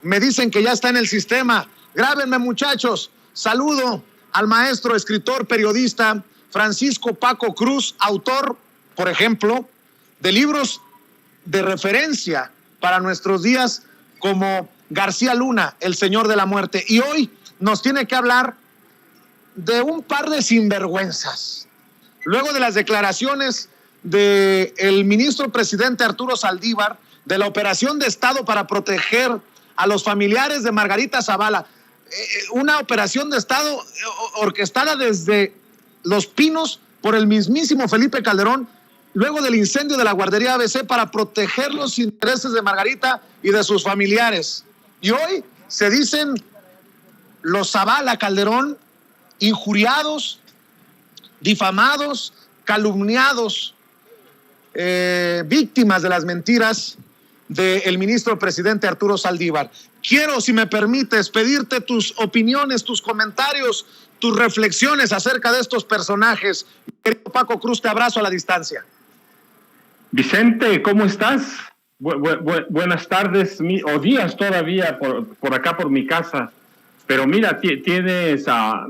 Me dicen que ya está en el sistema. Grábenme, muchachos. Saludo al maestro, escritor, periodista Francisco Paco Cruz, autor, por ejemplo, de libros de referencia para nuestros días como García Luna, El Señor de la Muerte. Y hoy nos tiene que hablar de un par de sinvergüenzas. Luego de las declaraciones del ministro presidente Arturo Saldívar de la operación de Estado para proteger a los familiares de Margarita Zavala, una operación de Estado orquestada desde Los Pinos por el mismísimo Felipe Calderón, luego del incendio de la guardería ABC para proteger los intereses de Margarita y de sus familiares. Y hoy se dicen los Zavala Calderón injuriados, difamados, calumniados, víctimas de las mentiras del ministro presidente Arturo Saldívar. Quiero, si me permites, pedirte tus opiniones, tus comentarios, tus reflexiones acerca de estos personajes. Querido Paco Cruz, te abrazo a la distancia. Vicente, ¿cómo estás? Buenas tardes o días todavía por acá por mi casa. Pero mira, tienes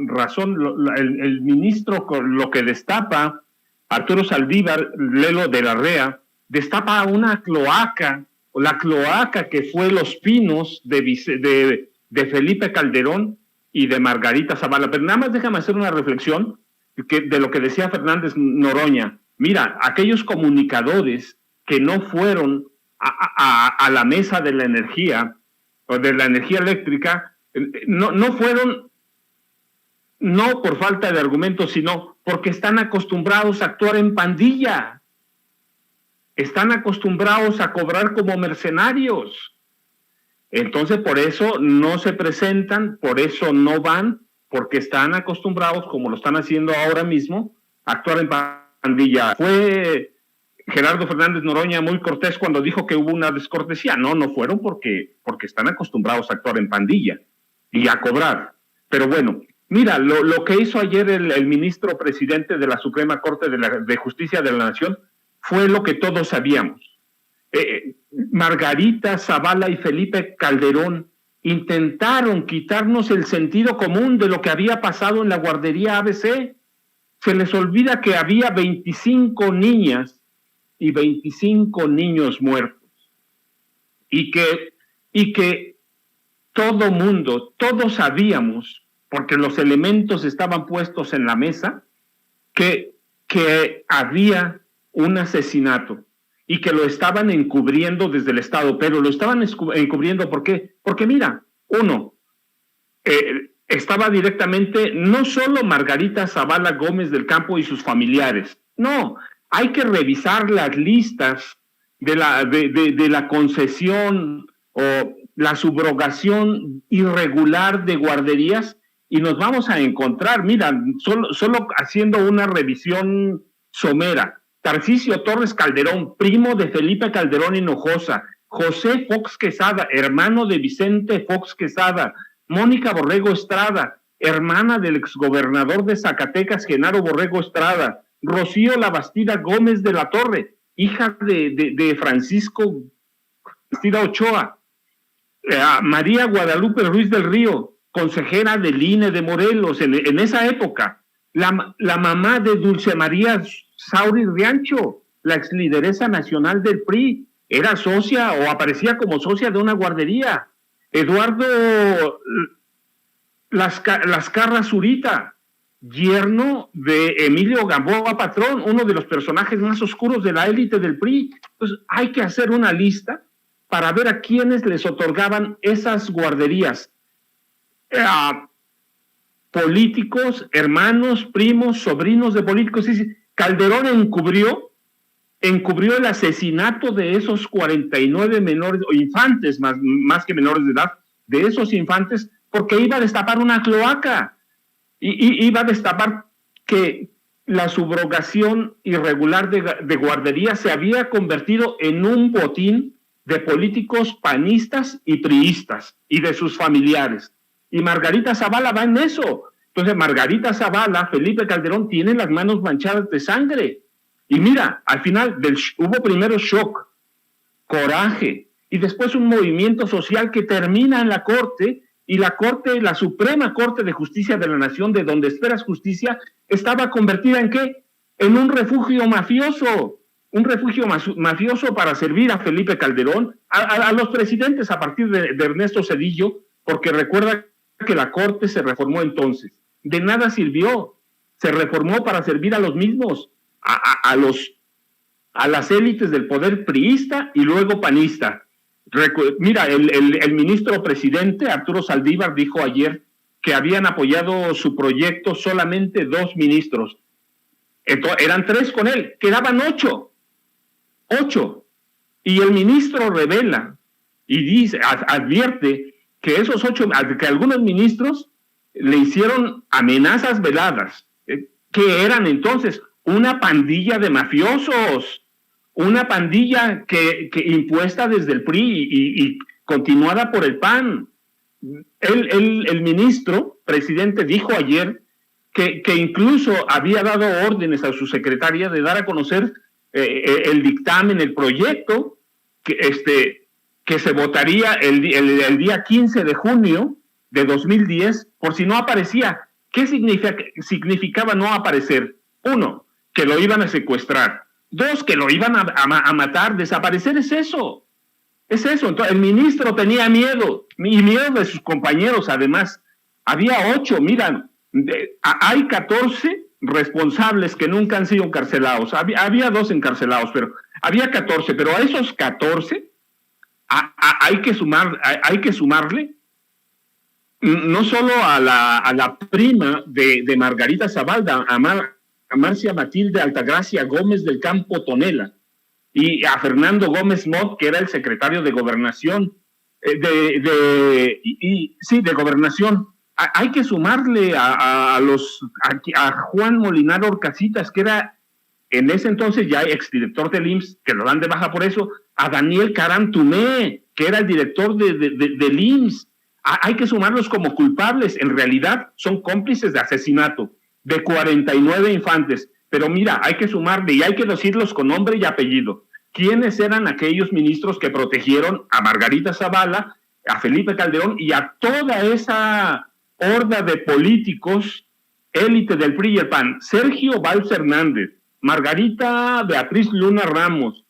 razón, el ministro lo que destapa, Arturo Saldívar, Lelo de la Rea, destapa una cloaca, la cloaca que fue Los Pinos de Felipe Calderón y de Margarita Zavala. Pero nada más déjame hacer una reflexión de lo que decía Fernández Noroña. Mira, aquellos comunicadores que no fueron a la mesa de la energía o de la energía eléctrica, no fueron, no por falta de argumentos, sino porque están acostumbrados a actuar en pandilla. Están acostumbrados a cobrar como mercenarios. Entonces, por eso no se presentan, por eso no van, porque están acostumbrados, como lo están haciendo ahora mismo, a actuar en pandilla. Fue Gerardo Fernández Noroña muy cortés cuando dijo que hubo una descortesía. No fueron porque están acostumbrados a actuar en pandilla y a cobrar. Pero bueno, mira, lo que hizo ayer el ministro presidente de la Suprema Corte de Justicia de la Nación fue lo que todos sabíamos. Margarita Zavala y Felipe Calderón intentaron quitarnos el sentido común de lo que había pasado en la guardería ABC. Se les olvida que había 25 niñas y 25 niños muertos. Y que todo mundo, todos sabíamos, porque los elementos estaban puestos en la mesa, que había un asesinato y que lo estaban encubriendo desde el Estado, pero lo estaban encubriendo ¿por qué? Porque mira, estaba directamente no solo Margarita Zavala Gómez del Campo y sus familiares, no, hay que revisar las listas de la concesión o la subrogación irregular de guarderías y nos vamos a encontrar, mira, solo haciendo una revisión somera. Tarcisio Torres Calderón, primo de Felipe Calderón Hinojosa, José Fox Quesada, hermano de Vicente Fox Quesada, Mónica Borrego Estrada, hermana del exgobernador de Zacatecas, Genaro Borrego Estrada, Rocío Labastida Gómez de la Torre, hija de Francisco Bastida Ochoa, María Guadalupe Ruiz del Río, consejera del INE de Morelos en esa época, la mamá de Dulce María Sauri Riancho, la exlideresa nacional del PRI, era socia o aparecía como socia de una guardería. Eduardo Lascarra Zurita, yerno de Emilio Gamboa Patrón, uno de los personajes más oscuros de la élite del PRI. Entonces hay que hacer una lista para ver a quiénes les otorgaban esas guarderías. Políticos, hermanos, primos, sobrinos de políticos. Calderón encubrió el asesinato de esos 49 menores, o infantes, más que menores de edad, de esos infantes, porque iba a destapar una cloaca, y iba a destapar que la subrogación irregular de guardería se había convertido en un botín de políticos panistas y priistas, y de sus familiares. Y Margarita Zavala va en eso. Entonces Margarita Zavala, Felipe Calderón tienen las manos manchadas de sangre. Y mira, al final hubo primero shock, coraje, y después un movimiento social que termina en la Corte, y la Corte, la Suprema Corte de Justicia de la Nación, de donde esperas justicia, estaba convertida ¿en qué? En un refugio mafioso para servir a Felipe Calderón, a los presidentes a partir de Ernesto Zedillo, porque recuerda que la Corte se reformó entonces. De nada sirvió, se reformó para servir a los mismos, a las élites del poder priista y luego panista. Mira, el ministro presidente Arturo Saldívar dijo ayer que habían apoyado su proyecto solamente 2 ministros. Entonces, eran 3 con él, quedaban 8. Y el ministro revela y dice, advierte que esos 8, que algunos ministros le hicieron amenazas veladas, que eran entonces una pandilla de mafiosos, una pandilla que impuesta desde el PRI y continuada por el PAN. El ministro presidente dijo ayer que incluso había dado órdenes a su secretaria de dar a conocer el dictamen, el proyecto que se votaría el día 15 de junio de 2010, por si no aparecía. ¿Qué significaba no aparecer? 1, que lo iban a secuestrar. 2, que lo iban a matar. Desaparecer es eso. Entonces, el ministro tenía miedo, y miedo de sus compañeros, además. Había 8, miran, hay 14 responsables que nunca han sido encarcelados. Había 2 encarcelados, pero había 14, pero a esos 14 hay que sumarle no solo a la prima de Margarita Zavala, a Marcia Matilde Altagracia Gómez del Campo Tonela, y a Fernando Gómez Mott, que era el secretario de Gobernación, de Gobernación. Hay que sumarle a Juan Molinar Orcasitas, que era en ese entonces ya exdirector del IMSS, que lo dan de baja por eso, a Daniel Carantumé, que era el director del IMSS. Hay que sumarlos como culpables. En realidad son cómplices de asesinato de 49 infantes. Pero mira, hay que sumarle y hay que decirlos con nombre y apellido. ¿Quiénes eran aquellos ministros que protegieron a Margarita Zavala, a Felipe Calderón y a toda esa horda de políticos, élite del PRI y el PAN? Sergio Valls Hernández, Margarita Beatriz Luna Ramos,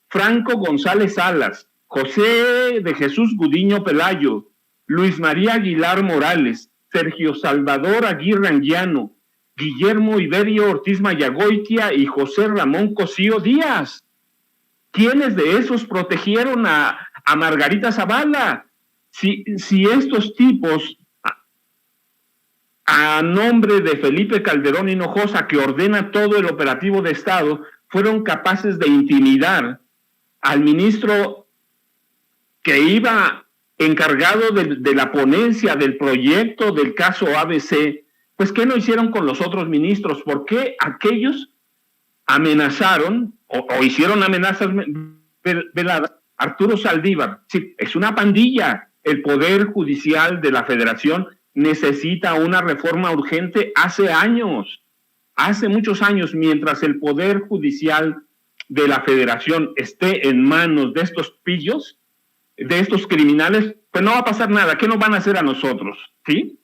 Franco González Salas, José de Jesús Gudiño Pelayo, Luis María Aguilar Morales, Sergio Salvador Aguirre Anguiano, Guillermo Iberio Ortiz Mayagoitia y José Ramón Cosío Díaz. ¿Quiénes de esos protegieron a Margarita Zavala? Si estos tipos, a nombre de Felipe Calderón Hinojosa, que ordena todo el operativo de Estado, fueron capaces de intimidar al ministro que iba encargado de la ponencia del proyecto del caso ABC, pues ¿qué no hicieron con los otros ministros? ¿Por qué aquellos amenazaron o hicieron amenazas veladas? Arturo Saldívar, sí, es una pandilla. El Poder Judicial de la Federación necesita una reforma urgente hace muchos años. Mientras el Poder Judicial de la Federación esté en manos de estos pillos, de estos criminales, pues no va a pasar nada. ¿Qué nos van a hacer a nosotros? ¿Sí?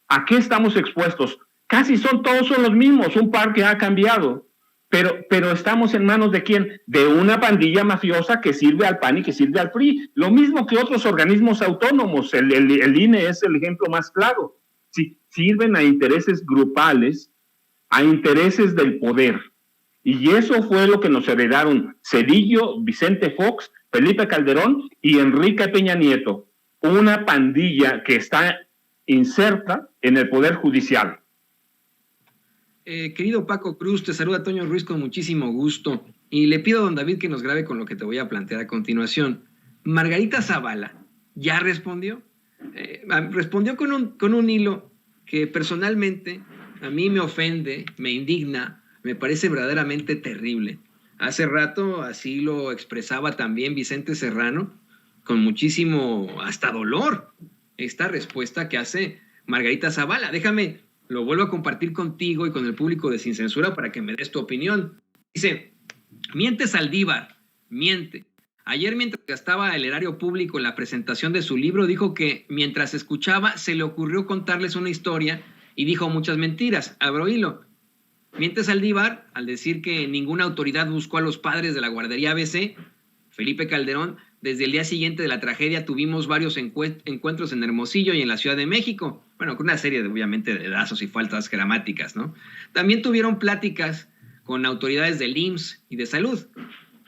¿A qué estamos expuestos? Todos son los mismos, un par que ha cambiado. Pero estamos en manos ¿de quién? De una pandilla mafiosa que sirve al PAN y que sirve al PRI. Lo mismo que otros organismos autónomos. El INE es el ejemplo más claro. Sí, sirven a intereses grupales, a intereses del poder. Y eso fue lo que nos heredaron Zedillo, Vicente Fox, Felipe Calderón y Enrique Peña Nieto. Una pandilla que está inserta en el Poder Judicial. Querido Paco Cruz, te saluda Toño Ruiz con muchísimo gusto y le pido a don David que nos grabe con lo que te voy a plantear a continuación. Margarita Zavala ya respondió. Respondió con un hilo que personalmente a mí me ofende, me indigna, me parece verdaderamente terrible. Hace rato así lo expresaba también Vicente Serrano, con muchísimo hasta dolor, esta respuesta que hace Margarita Zavala. Déjame, lo vuelvo a compartir contigo y con el público de Sin Censura para que me des tu opinión. Dice, miente Saldívar, miente. Ayer, mientras gastaba el erario público en la presentación de su libro, dijo que mientras escuchaba se le ocurrió contarles una historia y dijo muchas mentiras. Abro hilo. Miente Saldívar al decir que ninguna autoridad buscó a los padres de la guardería ABC. Felipe Calderón, desde el día siguiente de la tragedia tuvimos varios encuentros en Hermosillo y en la Ciudad de México. Bueno, con una serie obviamente de dedazos y faltas gramáticas, ¿no? También tuvieron pláticas con autoridades del IMSS y de salud.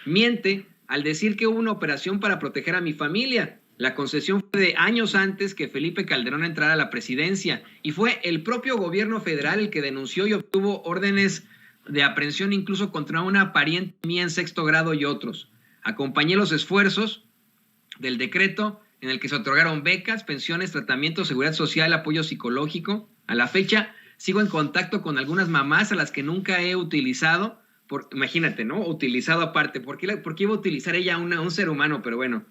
Miente al decir que hubo una operación para proteger a mi familia. La concesión fue de años antes que Felipe Calderón entrara a la presidencia y fue el propio gobierno federal el que denunció y obtuvo órdenes de aprehensión incluso contra una pariente mía en 6º grado y otros. Acompañé los esfuerzos del decreto en el que se otorgaron becas, pensiones, tratamiento, seguridad social, apoyo psicológico. A la fecha sigo en contacto con algunas mamás a las que nunca he utilizado. Imagínate, ¿no? Utilizado aparte. ¿Por qué iba a utilizar ella a un ser humano? Pero bueno,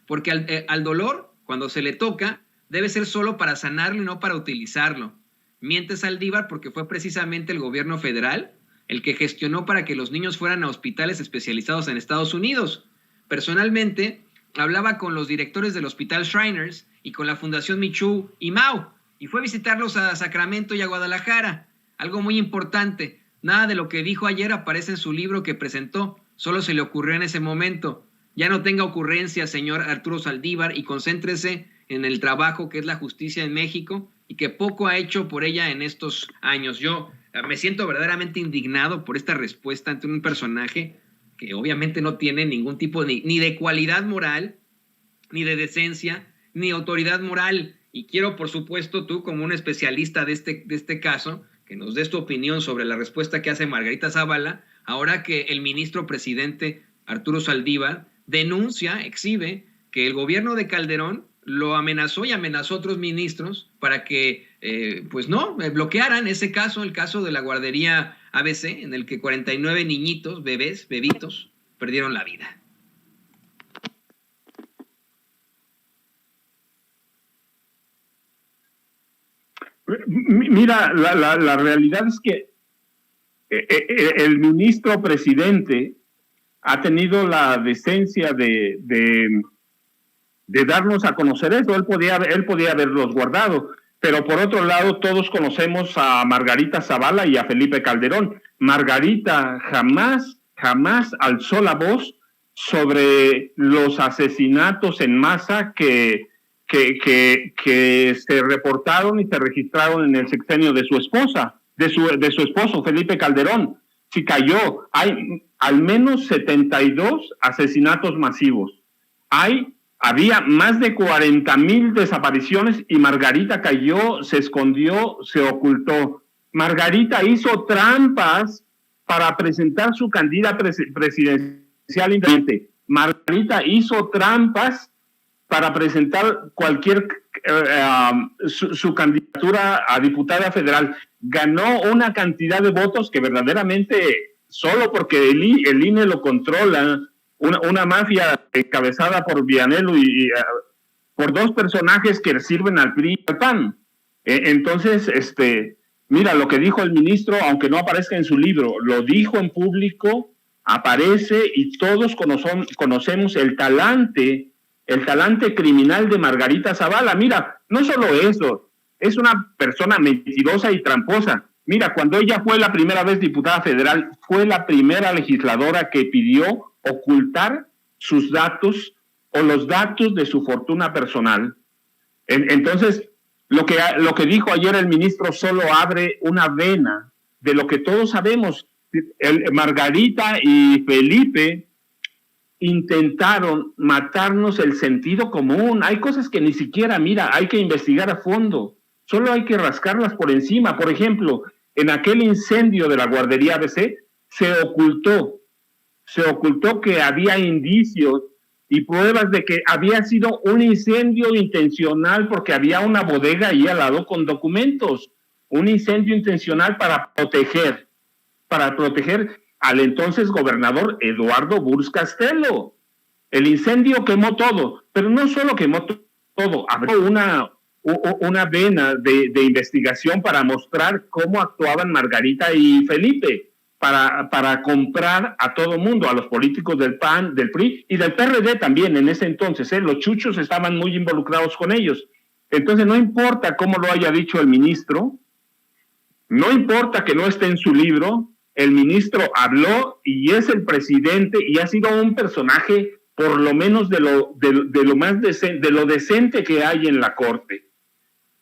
porque al dolor, cuando se le toca, debe ser solo para sanarlo y no para utilizarlo. Miente Saldívar porque fue precisamente el gobierno federal el que gestionó para que los niños fueran a hospitales especializados en Estados Unidos. Personalmente, hablaba con los directores del Hospital Shriners y con la Fundación Michoud y Mau, y fue a visitarlos a Sacramento y a Guadalajara. Algo muy importante, nada de lo que dijo ayer aparece en su libro que presentó, solo se le ocurrió en ese momento. Ya no tenga ocurrencias, señor Arturo Saldívar, y concéntrese en el trabajo que es la justicia en México y que poco ha hecho por ella en estos años. Yo me siento verdaderamente indignado por esta respuesta ante un personaje que obviamente no tiene ningún tipo ni de cualidad moral, ni de decencia, ni autoridad moral. Y quiero, por supuesto, tú como un especialista de este caso, que nos des tu opinión sobre la respuesta que hace Margarita Zavala, ahora que el ministro presidente Arturo Saldívar denuncia, exhibe, que el gobierno de Calderón lo amenazó y amenazó a otros ministros para que, bloquearan ese caso, el caso de la guardería ABC, en el que 49 niñitos, bebitos, perdieron la vida. Mira, la realidad es que el ministro presidente ha tenido la decencia de darnos a conocer eso. Él podía haberlos guardado, pero por otro lado todos conocemos a Margarita Zavala y a Felipe Calderón. Margarita jamás alzó la voz sobre los asesinatos en masa que se reportaron y se registraron en el sexenio de su esposa, de su esposo Felipe Calderón. Sí cayó. Hay al menos 72 asesinatos masivos. Había más de 40,000 desapariciones y Margarita cayó, se escondió, se ocultó. Margarita hizo trampas para presentar su candidatura presidencial independiente. Margarita hizo trampas para presentar su candidatura a diputada federal. Ganó una cantidad de votos que verdaderamente, solo porque el INE lo controla, una mafia encabezada por Vianello y por dos personajes que sirven al PRI y al PAN. Entonces, mira, lo que dijo el ministro, aunque no aparezca en su libro, lo dijo en público, aparece y todos conocemos el talante criminal de Margarita Zavala. Mira, no solo eso, es una persona mentirosa y tramposa. Mira, cuando ella fue la primera vez diputada federal, fue la primera legisladora que pidió ocultar sus datos o los datos de su fortuna personal. Entonces, lo que dijo ayer el ministro solo abre una vena de lo que todos sabemos. Margarita y Felipe intentaron matarnos el sentido común. Hay cosas que ni siquiera, mira, hay que investigar a fondo. Solo hay que rascarlas por encima. Por ejemplo, en aquel incendio de la guardería ABC, se ocultó que había indicios y pruebas de que había sido un incendio intencional porque había una bodega ahí al lado con documentos. Un incendio intencional para proteger al entonces gobernador Eduardo Burz Castelo. El incendio quemó todo, pero no solo quemó todo, abrió una vena de investigación para mostrar cómo actuaban Margarita y Felipe. para comprar a todo mundo, a los políticos del PAN, del PRI y del PRD también en ese entonces. Los chuchos estaban muy involucrados con ellos. Entonces no importa cómo lo haya dicho el ministro, no importa que no esté en su libro, el ministro habló y es el presidente y ha sido un personaje por lo menos de lo más decente, de lo decente que hay en la corte.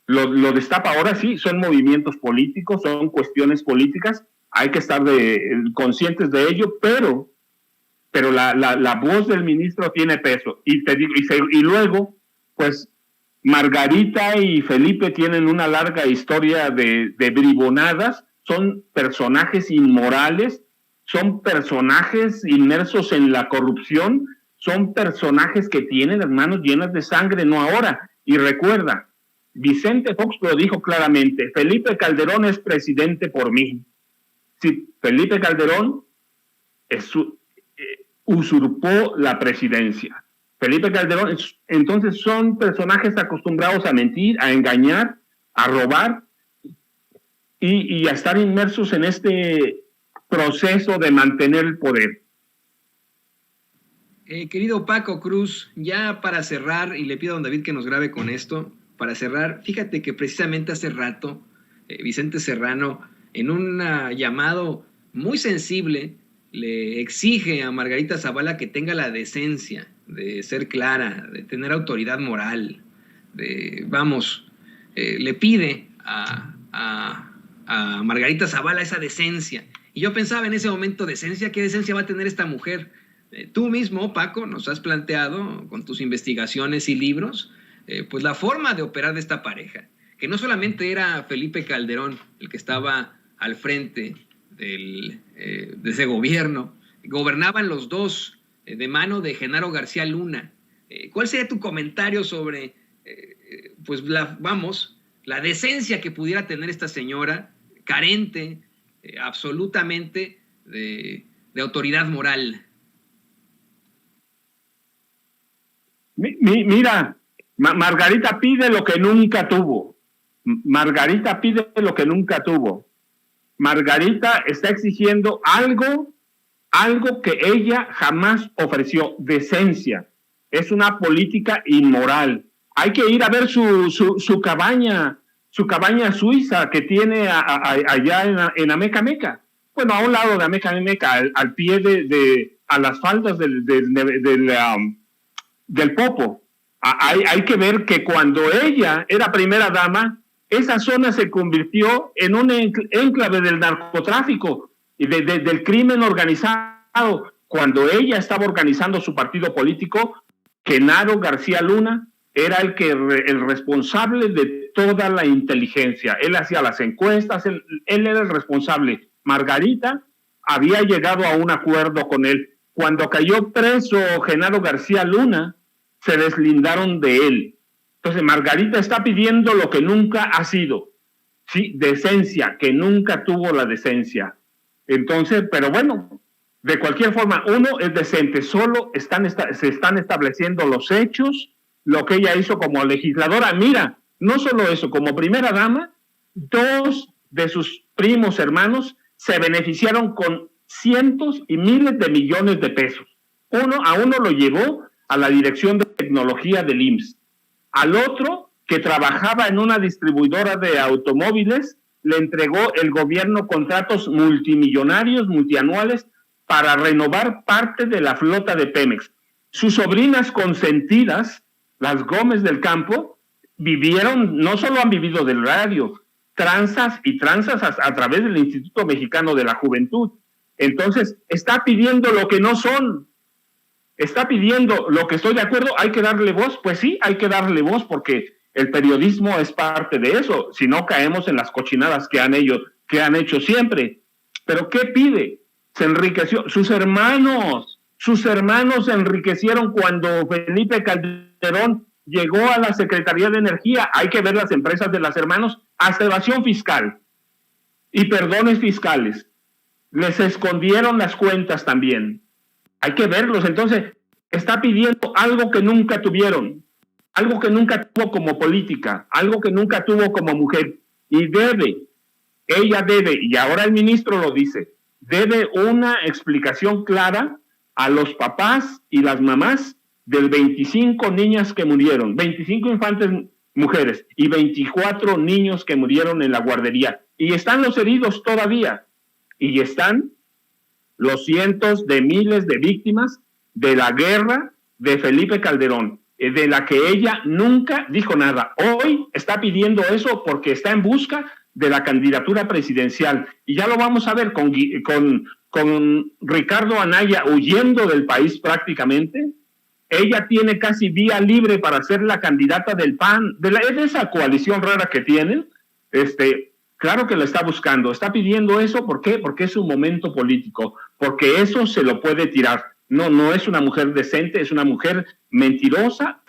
Lo destapa. Ahora sí, son movimientos políticos, son cuestiones políticas, hay que estar conscientes de ello, pero la voz del ministro tiene peso. Y luego, pues, Margarita y Felipe tienen una larga historia de bribonadas, son personajes inmorales, son personajes inmersos en la corrupción, son personajes que tienen las manos llenas de sangre, no ahora. Y recuerda, Vicente Fox lo dijo claramente, Felipe Calderón es presidente por mí. Sí, Felipe Calderón usurpó la presidencia. Felipe Calderón, entonces son personajes acostumbrados a mentir, a engañar, a robar y a estar inmersos en este proceso de mantener el poder. Querido Paco Cruz, ya para cerrar, y le pido a don David que nos grabe con esto, para cerrar, fíjate que precisamente hace rato Vicente Serrano, en un llamado muy sensible, le exige a Margarita Zavala que tenga la decencia de ser clara, de tener autoridad moral, le pide a Margarita Zavala esa decencia. Y yo pensaba en ese momento, ¿decencia? ¿Qué decencia va a tener esta mujer? Tú mismo, Paco, nos has planteado con tus investigaciones y libros, pues la forma de operar de esta pareja, que no solamente era Felipe Calderón el que estaba al frente de ese gobierno, gobernaban los dos de mano de Genaro García Luna. ¿Cuál sería tu comentario sobre la decencia que pudiera tener esta señora, carente absolutamente de autoridad moral? Mira, Margarita pide lo que nunca tuvo. Margarita pide lo que nunca tuvo. Margarita está exigiendo algo que ella jamás ofreció, decencia. Es una política inmoral. Hay que ir a ver su cabaña suiza que tiene allá en Ameca. Bueno, a un lado de Ameca, al pie a las faldas del Popo. Hay que ver que cuando ella era primera dama, esa zona se convirtió en un enclave del narcotráfico y del crimen organizado. Cuando ella estaba organizando su partido político, Genaro García Luna era el responsable de toda la inteligencia. Él hacía las encuestas, él era el responsable. Margarita había llegado a un acuerdo con él. Cuando cayó preso Genaro García Luna, se deslindaron de él. Entonces Margarita está pidiendo lo que nunca ha sido, sí, decencia, que nunca tuvo la decencia. Entonces, pero bueno, de cualquier forma, uno es decente, solo se están estableciendo los hechos, lo que ella hizo como legisladora. Mira, no solo eso, como primera dama, 2 de sus primos hermanos se beneficiaron con cientos y miles de millones de pesos. A uno lo llevó a la dirección de tecnología del IMSS. Al otro, que trabajaba en una distribuidora de automóviles, le entregó el gobierno contratos multimillonarios, multianuales, para renovar parte de la flota de Pemex. Sus sobrinas consentidas, las Gómez del Campo, no solo han vivido del radio, tranzas a través del Instituto Mexicano de la Juventud. Entonces, está pidiendo lo que no son. Está pidiendo lo que estoy de acuerdo, hay que darle voz. Pues sí, hay que darle voz porque el periodismo es parte de eso. Si no, caemos en las cochinadas que han hecho siempre. ¿Pero qué pide? Se enriqueció. Sus hermanos se enriquecieron cuando Felipe Calderón llegó a la Secretaría de Energía. Hay que ver las empresas de los hermanos, hasta evasión fiscal y perdones fiscales. Les escondieron las cuentas también. Hay que verlos. Entonces, está pidiendo algo que nunca tuvieron, algo que nunca tuvo como política, algo que nunca tuvo como mujer. Y ella debe, y ahora el ministro lo dice, debe una explicación clara a los papás y las mamás de 25 niñas que murieron, 25 infantes mujeres y 24 niños que murieron en la guardería. Y están los heridos todavía. Y están los cientos de miles de víctimas de la guerra de Felipe Calderón, de la que ella nunca dijo nada. Hoy está pidiendo eso porque está en busca de la candidatura presidencial. Y ya lo vamos a ver con Ricardo Anaya huyendo del país prácticamente. Ella tiene casi vía libre para ser la candidata del PAN, de esa coalición rara que tienen. Claro que lo está buscando, está pidiendo eso. ¿Por qué? Porque es un momento político, porque eso se lo puede tirar. No es una mujer decente, es una mujer mentirosa,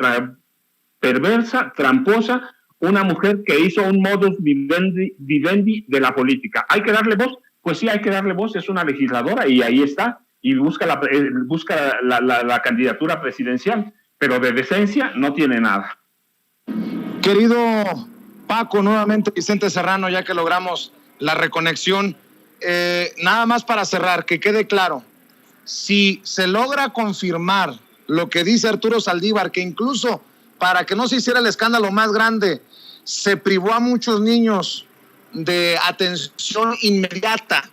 perversa, tramposa, una mujer que hizo un modus vivendi de la política. ¿Hay que darle voz? Pues sí, hay que darle voz, es una legisladora y ahí está, y busca la candidatura presidencial, pero de decencia no tiene nada. Querido Paco, nuevamente Vicente Serrano, ya que logramos la reconexión, nada más para cerrar, que quede claro, si se logra confirmar lo que dice Arturo Saldívar, que incluso para que no se hiciera el escándalo más grande, se privó a muchos niños de atención inmediata,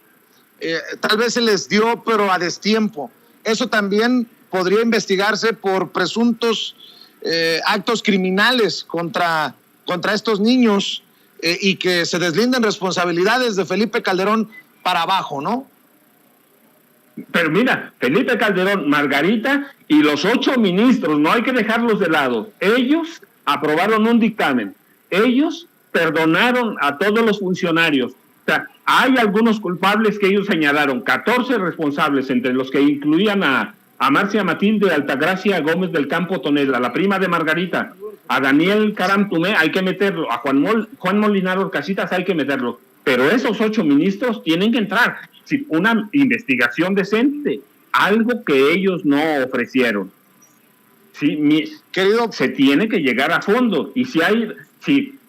tal vez se les dio, pero a destiempo. Eso también podría investigarse por presuntos actos criminales contra estos niños y que se deslinden responsabilidades de Felipe Calderón para abajo, ¿no? Pero mira, Felipe Calderón, Margarita y los 8 ministros, no hay que dejarlos de lado. Ellos aprobaron un dictamen. Ellos perdonaron a todos los funcionarios. O sea, hay algunos culpables que ellos señalaron, 14 responsables, entre los que incluían a Marcia Matilde Altagracia Gómez del Campo Tonel, a la prima de Margarita, a Daniel Caram Tumé, hay que meterlo, a Juan Molinar Orcasitas hay que meterlo. Pero esos 8 ministros tienen que entrar. Sí, una investigación decente, algo que ellos no ofrecieron. Sí, querido, se tiene que llegar a fondo. Y si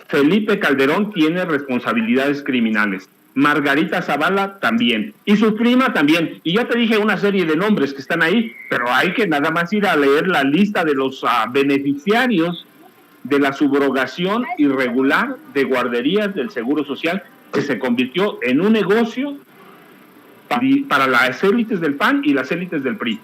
Felipe Calderón tiene responsabilidades criminales, Margarita Zavala también, y su prima también. Y ya te dije una serie de nombres que están ahí, pero hay que nada más ir a leer la lista de los beneficiarios de la subrogación irregular de guarderías del Seguro Social, que se convirtió en un negocio para las élites del PAN y las élites del PRI.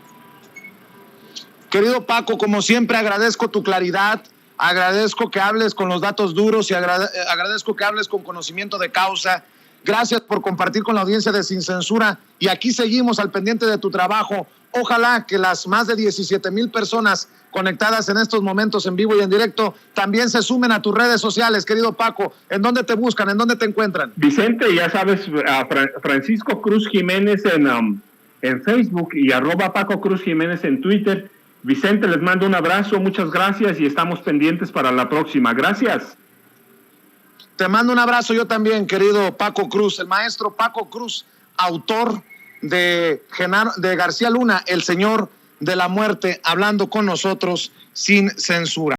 Querido Paco, como siempre agradezco tu claridad, agradezco que hables con los datos duros y agradezco que hables con conocimiento de causa. Gracias por compartir con la audiencia de Sin Censura y aquí seguimos al pendiente de tu trabajo. Ojalá que las más de 17,000 personas conectadas en estos momentos en vivo y en directo también se sumen a tus redes sociales, querido Paco. ¿En dónde te buscan? ¿En dónde te encuentran? Vicente, ya sabes, Francisco Cruz Jiménez en Facebook y @Paco Cruz Jiménez en Twitter. Vicente, les mando un abrazo, muchas gracias y estamos pendientes para la próxima. Gracias. Te mando un abrazo yo también, querido Paco Cruz, el maestro Paco Cruz, autor de García Luna, el señor de la muerte, hablando con nosotros sin censura.